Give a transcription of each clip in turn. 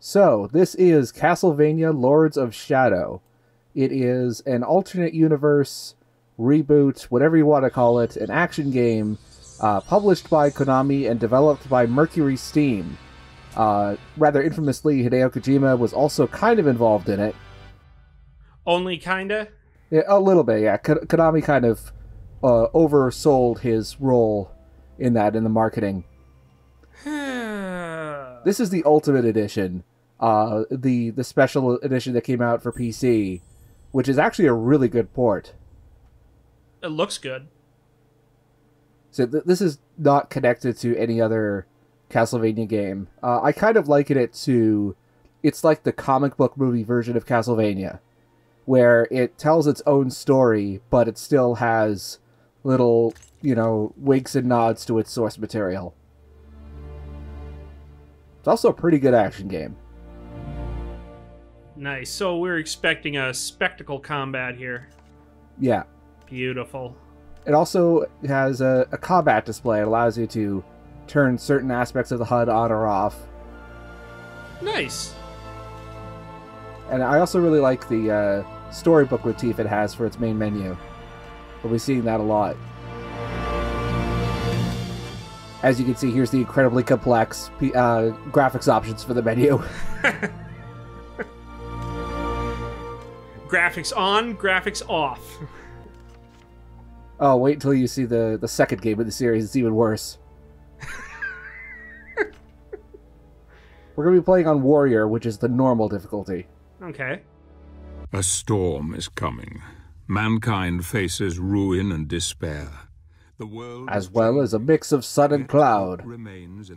So, this is Castlevania Lords of Shadow. It is an alternate universe, reboot, whatever you want to call it, an action game, published by Konami and developed by Mercury Steam. Rather infamously, Hideo Kojima was also kind of involved in it. Only kinda? Yeah, a little bit, yeah. Konami kind of oversold his role in that in the marketing. This is the Ultimate Edition, the special edition that came out for PC, which is actually a really good port. It looks good. So this is not connected to any other Castlevania game. I kind of liken it to... It's like the comic book movie version of Castlevania, where it tells its own story, but it still has little, winks and nods to its source material. It's also a pretty good action game. Nice. So we're expecting a spectacle combat here. Yeah. Beautiful. It also has a combat display. It allows you to turn certain aspects of the HUD on or off. Nice. And I also really like the storybook motif it has for its main menu. We'll be seeing that a lot. As you can see, here's the incredibly complex graphics options for the menu. Graphics on, graphics off. Oh, wait until you see the second game of the series. It's even worse. We're going to be playing on Warrior, which is the normal difficulty. Okay. A storm is coming. Mankind faces ruin and despair. The world as well as a mix of sun and cloud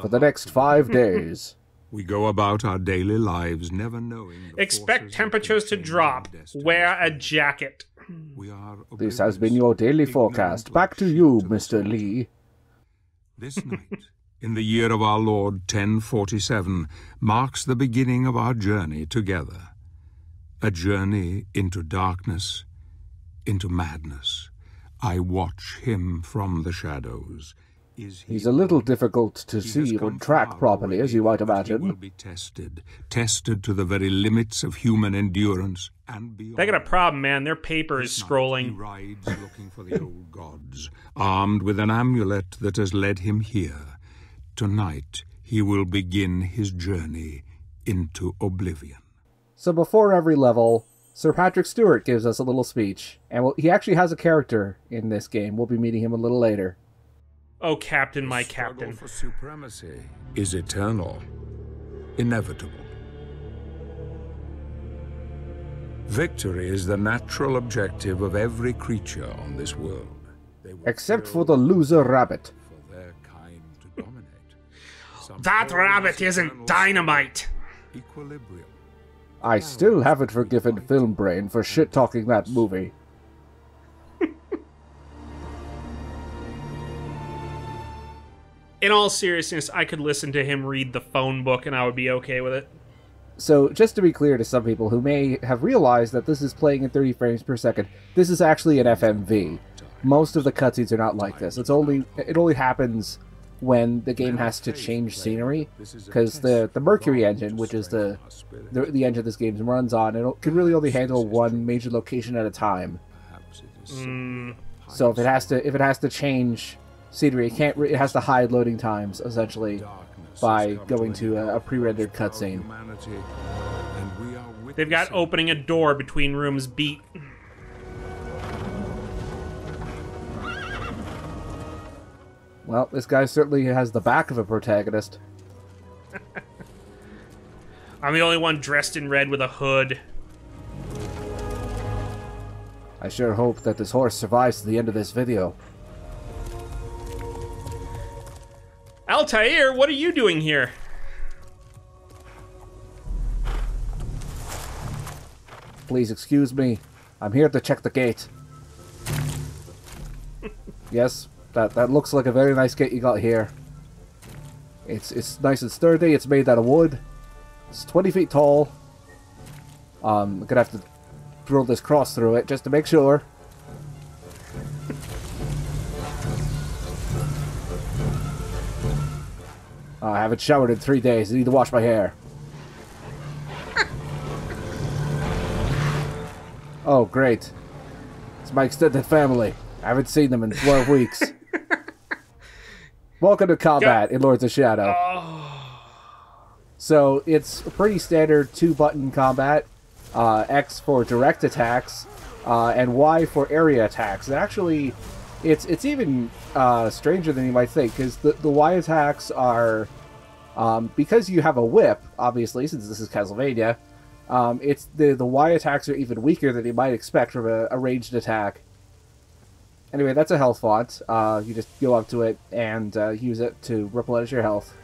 for the next 5 days. We go about our daily lives never knowing... Expect temperatures to drop. Wear a jacket. This has been your daily forecast. Back to you, Mr. Lee. This night, in the year of our Lord 1047, marks the beginning of our journey together. A journey into darkness, into madness. I watch him from the shadows. He's a little difficult to see or track properly, as you might imagine. He will be tested to the very limits of human endurance and beyond. They got a problem, man. Their paper is scrolling. He rides looking for the old gods, armed with an amulet that has led him here. Tonight, he will begin his journey into oblivion. So before every level, Sir Patrick Stewart gives us a little speech. And he actually has a character in this game. We'll be meeting him a little later. Oh, Captain, my Captain. The struggle for supremacy is eternal, inevitable. Victory is the natural objective of every creature on this world. Except for the loser rabbit. For their kind to dominate. That rabbit isn't dynamite. Equilibrium. I still haven't forgiven Film Brain for shit-talking that movie. In all seriousness, I could listen to him read the phone book and I would be okay with it. So, just to be clear to some people who may have realized that this is playing in 30 frames per second, this is actually an FMV. Most of the cutscenes are not like this. It only happens when the game has to change scenery, because the Mercury engine, which is the engine this game runs on, it can really only handle one major location at a time. So if it has to change scenery, it has to hide loading times essentially by going to a pre-rendered cutscene. They've got opening a door between rooms beat. Well, this guy certainly has the back of a protagonist. I'm the only one dressed in red with a hood. I sure hope that this horse survives to the end of this video. Altair, what are you doing here? Please excuse me. I'm here to check the gate. Yes, that looks like a very nice gate you got here. It's nice and sturdy. It's made out of wood. It's 20 feet tall. I'm gonna have to drill this cross through it just to make sure. I haven't showered in 3 days. I need to wash my hair. Oh, great. It's my extended family. I haven't seen them in 12 weeks. Welcome to combat in Lords of Shadow. So, it's pretty standard 2-button combat. X for direct attacks, and Y for area attacks. And actually, it's even stranger than you might think, because the Y attacks are... because you have a whip, obviously, since this is Castlevania, it's the Y attacks are even weaker than you might expect from a ranged attack. Anyway, that's a health font. You just go up to it and use it to replenish your health.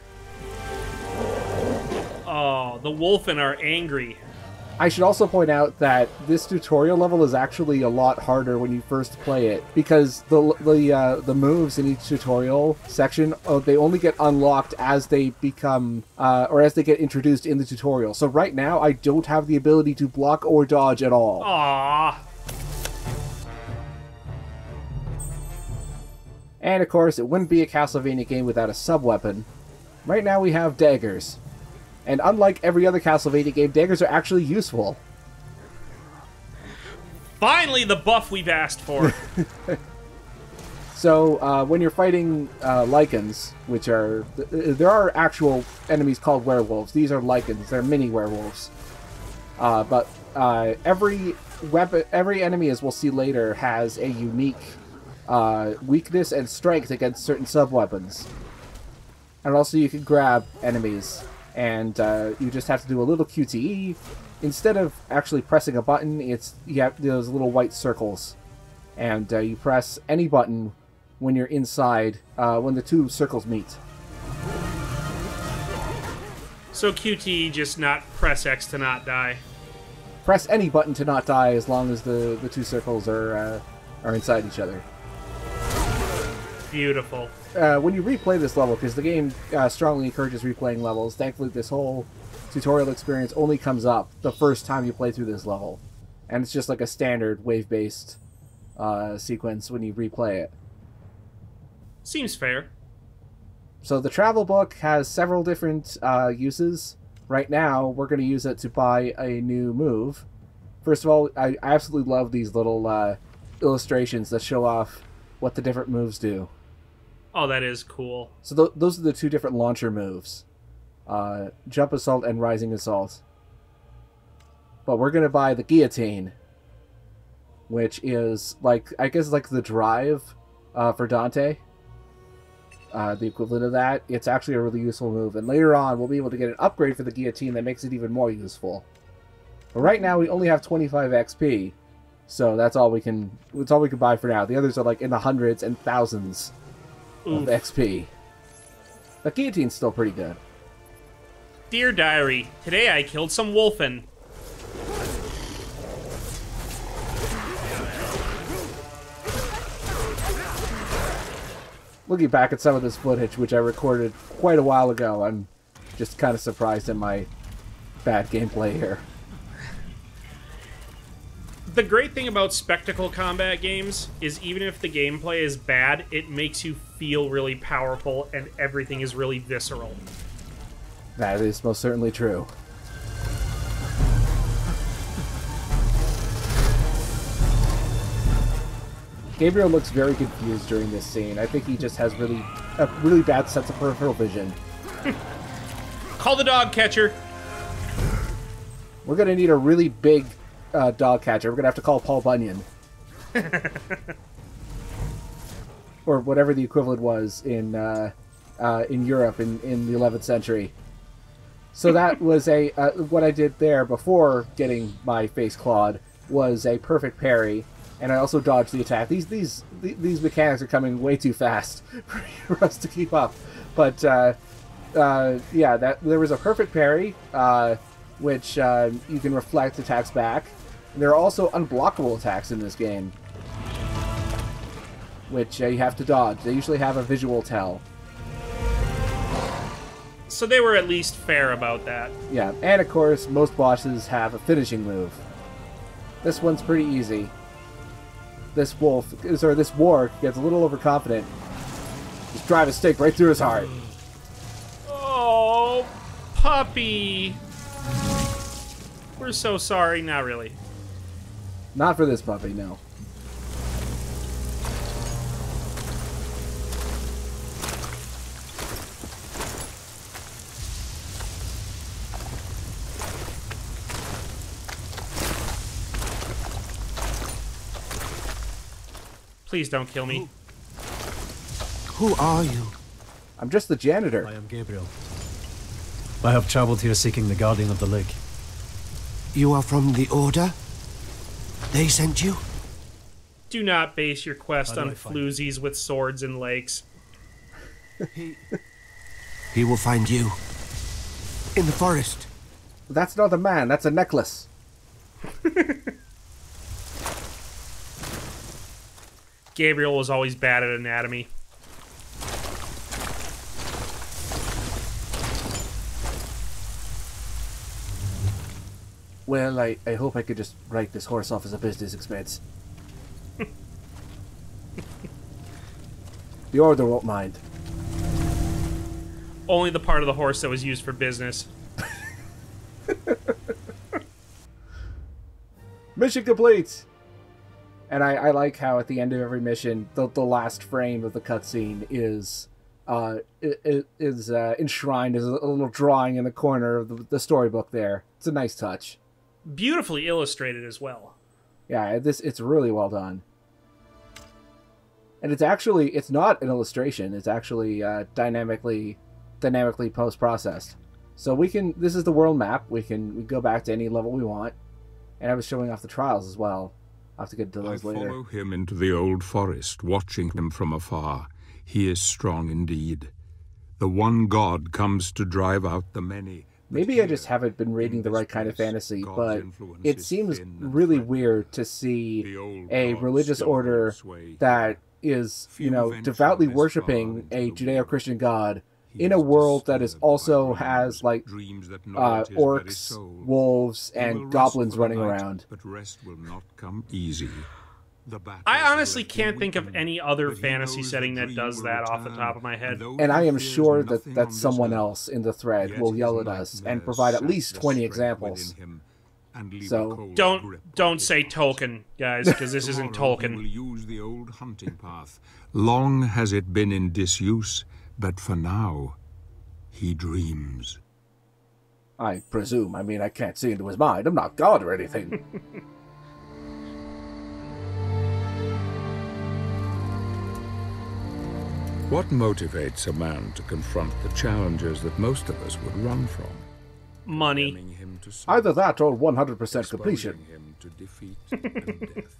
Oh, the Wolfen are angry. I should also point out that this tutorial level is actually a lot harder when you first play it, because the moves in each tutorial section, they only get unlocked as they become, or as they get introduced in the tutorial. So right now, I don't have the ability to block or dodge at all. Aww. And of course, it wouldn't be a Castlevania game without a sub-weapon. Right now we have daggers. And unlike every other Castlevania game, daggers are actually useful. Finally, the buff we've asked for. So, when you're fighting Lycans, which are... there are actual enemies called werewolves. These are Lycans. They're mini werewolves. But every enemy, as we'll see later, has a unique weakness and strength against certain sub-weapons. And also you can grab enemies. And you just have to do a little QTE. Instead of actually pressing a button, you have those little white circles. And you press any button when you're inside, when the two circles meet. So QTE, just not press X to not die. Press any button to not die as long as the two circles are inside each other. Beautiful. When you replay this level, because the game strongly encourages replaying levels, thankfully this whole tutorial experience only comes up the first time you play through this level. And it's just like a standard wave-based sequence when you replay it. Seems fair. So the travel book has several different uses. Right now, we're going to use it to buy a new move. First of all, I absolutely love these little illustrations that show off what the different moves do. Oh, that is cool. So those are the two different launcher moves. Jump Assault and Rising Assault. But we're going to buy the Guillotine, which is, like, I guess like the drive for Dante. The equivalent of that. It's actually a really useful move. And later on, we'll be able to get an upgrade for the Guillotine that makes it even more useful. But right now, we only have 25 XP. So that's all we can buy for now. The others are like in the hundreds and thousands of XP. The Guillotine's still pretty good. Dear Diary, today I killed some Wolfen. Looking back at some of this footage, which I recorded quite a while ago, I'm just kind of surprised at my bad gameplay here. The great thing about spectacle combat games is even if the gameplay is bad, it makes you feel really powerful and everything is really visceral. That is most certainly true. Gabriel looks very confused during this scene. I think he just has a really bad sense of peripheral vision. Call the dog catcher. We're gonna need a really big dog catcher. We're gonna have to call Paul Bunyan. Or whatever the equivalent was in Europe in the 11th century. So that was what I did there before getting my face clawed was a perfect parry, and I also dodged the attack. These mechanics are coming way too fast for us to keep up. But yeah, there was a perfect parry, which you can reflect attacks back. And there are also unblockable attacks in this game, which you have to dodge. They usually have a visual tell. So they were at least fair about that. Yeah, and of course, most bosses have a finishing move. This one's pretty easy. This warg gets a little overconfident. Just drive a stake right through his heart. Oh, puppy. We're so sorry. Not really. Not for this puppy, no. Please don't kill me. Who are you? I'm just the janitor. I am Gabriel. I have traveled here seeking the Guardian of the Lake. You are from the Order? They sent you? Do not base your quest How do on I find floozies with swords and lakes. He will find you. In the forest. That's not a man, that's a necklace. Gabriel was always bad at anatomy. Well, I hope I could just write this horse off as a business expense. The Order won't mind. Only the part of the horse that was used for business. Mission complete! And I like how at the end of every mission, the last frame of the cutscene is enshrined as a little drawing in the corner of the storybook there. It's a nice touch. Beautifully illustrated as well. Yeah, it's really well done. And it's not an illustration, it's actually dynamically post-processed. So this is the world map, we go back to any level we want, and I was showing off the trials as well. I'll have to get to those later. I follow him into the old forest, watching him from afar. He is strong indeed. The one God comes to drive out the many. Maybe I just haven't been reading the right kind of fantasy, but it seems really weird to see a religious order that is, devoutly worshipping a Judeo-Christian god in a world that is also has, like, orcs, wolves, and goblins running around. But rest will not come easy. I honestly can't think of any other fantasy setting that does that off the top of my head. And I am sure that someone else in the thread will yell at us and provide at least 20 examples. So don't say Tolkien, guys, because this isn't Tolkien. Will use the old hunting path. Long has it been in disuse, but for now, he dreams. I presume. I mean, I can't see into his mind. I'm not God or anything. What motivates a man to confront the challenges that most of us would run from? Money. Him to Either that or 100% completion. him to defeat and death.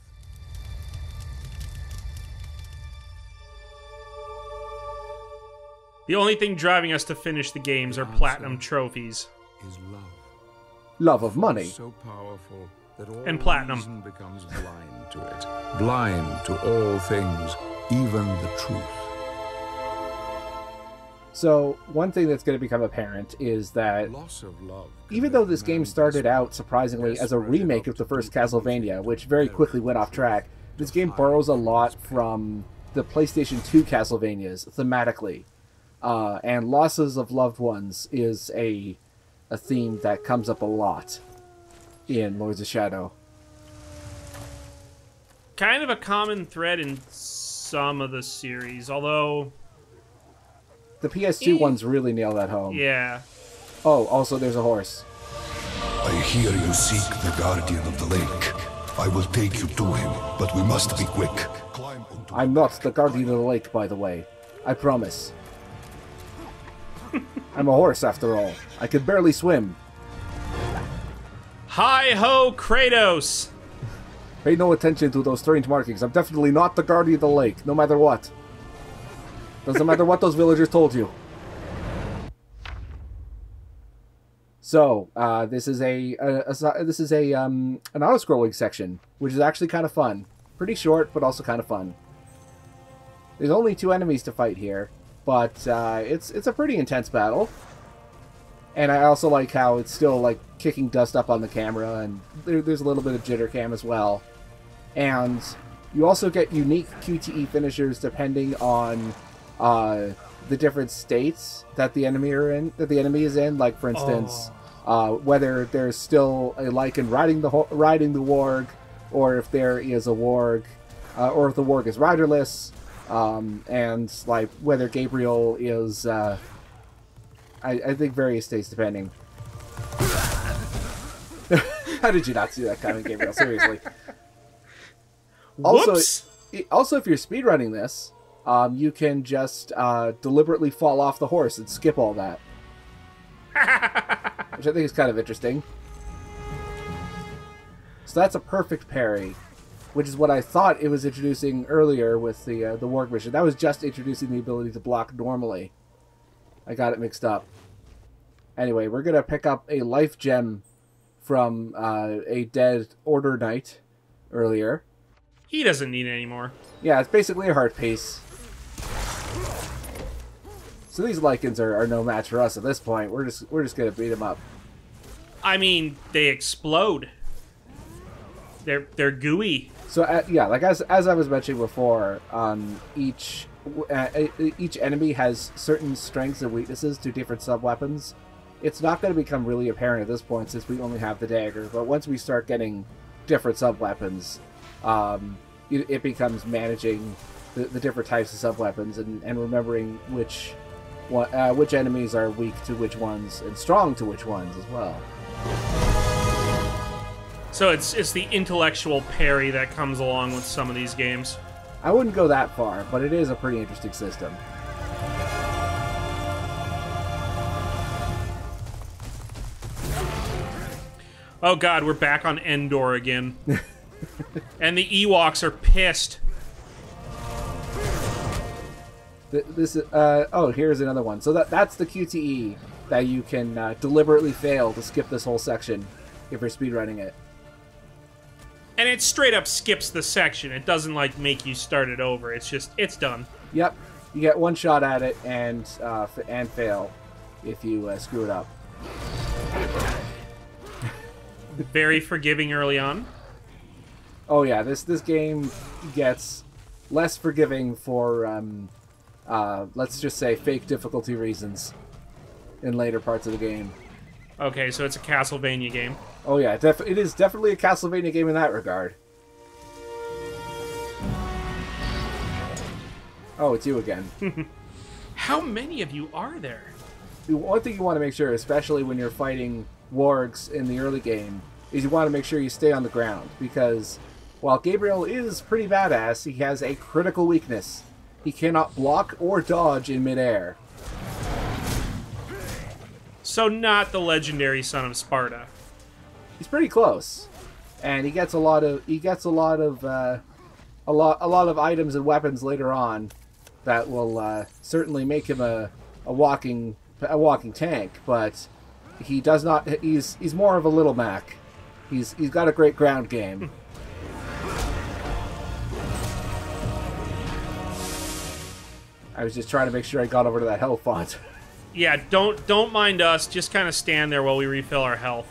The only thing driving us to finish the games are platinum trophies. Is love. Love of money. So powerful that all And platinum. reason becomes blind to it. Blind to all things, even the truth. So, one thing that's going to become apparent is that Loss of love. even though this game started out surprisingly as a remake of the first Castlevania, which very quickly went off track, this game borrows a lot from the PlayStation 2 Castlevanias thematically. And losses of loved ones is a theme that comes up a lot in Lords of Shadow. Kind of a common thread in some of the series, although... The PS2 ones really nail that home. Yeah. Oh, also there's a horse. I hear you seek the Guardian of the Lake. I will take you to him, but we must be quick. I'm not the Guardian of the Lake, by the way. I promise. I'm a horse, after all. I can barely swim. Hi-ho, Kratos! Pay no attention to those strange markings. I'm definitely not the Guardian of the Lake, no matter what. Doesn't matter what those villagers told you. So, this is an auto-scrolling section, which is actually kind of fun. Pretty short, but also kind of fun. There's only 2 enemies to fight here, but it's a pretty intense battle. And I also like how it's still like kicking dust up on the camera, and there's a little bit of jitter cam as well. And you also get unique QTE finishers depending on the different states that the enemy is in. Like, for instance, whether there's still a Lycan riding the warg, or if there is a warg, or if the warg is riderless, and like whether Gabriel is. I think various states depending. How did you not see that coming, Gabriel? Seriously. Whoops. Also, if you're speedrunning this, you can just deliberately fall off the horse and skip all that. Which I think is kind of interesting. So that's a perfect parry, which is what I thought it was introducing earlier with the warg mission. That was just introducing the ability to block normally. I got it mixed up. Anyway, we're going to pick up a life gem from a dead Order Knight earlier. He doesn't need it anymore. Yeah, it's basically a heart piece. So these Lycans are no match for us at this point. We're just going to beat them up. I mean, they explode. They're gooey. So yeah, like as I was mentioning before, each enemy has certain strengths and weaknesses to different sub-weapons. It's not going to become really apparent at this point since we only have the dagger, but once we start getting different sub-weapons, it becomes managing the different types of sub-weapons and remembering which enemies are weak to which ones and strong to which ones as well. So it's the intellectual parry that comes along with some of these games. I wouldn't go that far, but it is a pretty interesting system. Oh god, we're back on Endor again. And the Ewoks are pissed. This oh, here's another one. So that's the QTE that you can deliberately fail to skip this whole section if you're speedrunning it. And it straight up skips the section. It doesn't, like, make you start it over. It's just, it's done. Yep. You get one shot at it and fail if you screw it up. Very forgiving early on. Oh yeah, this game gets less forgiving for, let's just say, fake difficulty reasons in later parts of the game. Okay, so it's a Castlevania game. Oh yeah, it is definitely a Castlevania game in that regard. Oh, it's you again. How many of you are there? One thing you want to make sure, especially when you're fighting wargs in the early game, is you want to make sure you stay on the ground, because while Gabriel is pretty badass, he has a critical weakness. He cannot block or dodge in midair. So not the legendary Son of Sparta. He's pretty close, and he gets a lot of items and weapons later on that will certainly make him a walking tank. But he does not. He's more of a little Mac. He's got a great ground game. I was just trying to make sure I got over to that health font. Yeah, don't mind us. Just kind of stand there while we refill our health.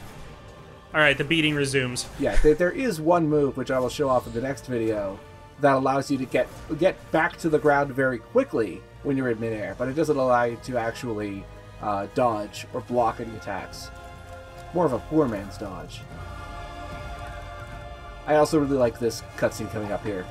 All right, the beating resumes. Yeah, there is one move which I will show off in the next video that allows you to get back to the ground very quickly when you're in midair, but it doesn't allow you to actually dodge or block any attacks. More of a poor man's dodge. I also really like this cutscene coming up here.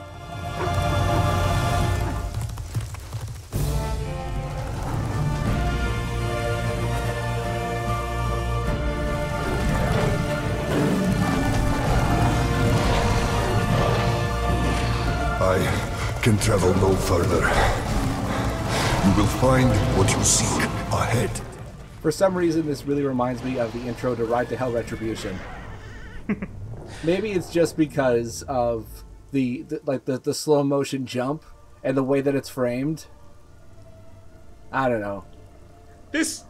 I can travel no further. You will find what you seek ahead. For some reason, this really reminds me of the intro to Ride to Hell Retribution. Maybe it's just because of the slow motion jump and the way that it's framed. I don't know. This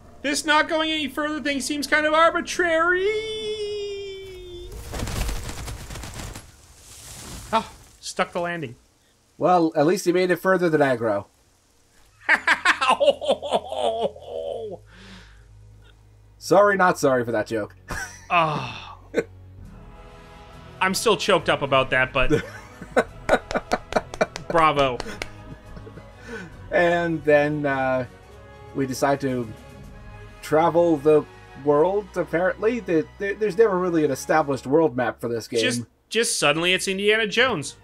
not going any further thing seems kind of arbitrary. Oh, stuck the landing. Well, at least he made it further than aggro. Sorry, not sorry for that joke. Oh. I'm still choked up about that, but bravo. And then we decide to travel the world, apparently. There's never really an established world map for this game. just suddenly it's Indiana Jones.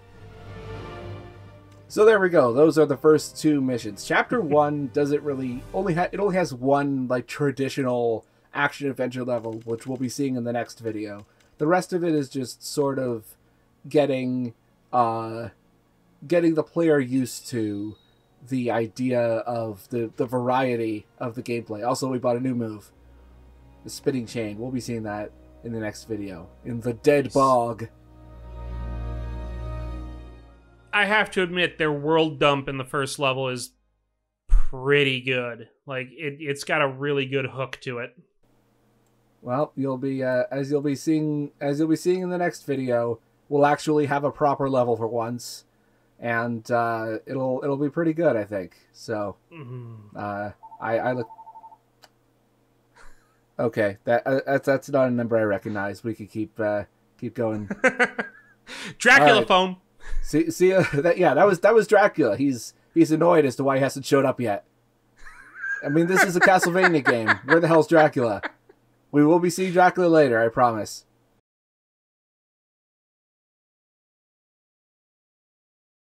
So there we go. Those are the first 2 missions. Chapter 1 doesn't really it only has one like traditional action adventure level, which we'll be seeing in the next video. The rest of it is just sort of getting the player used to the idea of the variety of the gameplay. Also, we bought a new move, the spinning chain. We'll be seeing that in the next video, in the Dead Bog. I have to admit, their world dump in the first level is pretty good. Like, it's got a really good hook to it. Well, you'll be as you'll be seeing in the next video, we'll actually have a proper level for once, and it'll be pretty good, I think. So, I look. Okay, that's not a number I recognize. We could keep going. Dracula right. phone. See, that was Dracula. He's annoyed as to why he hasn't showed up yet. I mean, this is a Castlevania game. Where the hell's Dracula? We will be seeing Dracula later, I promise.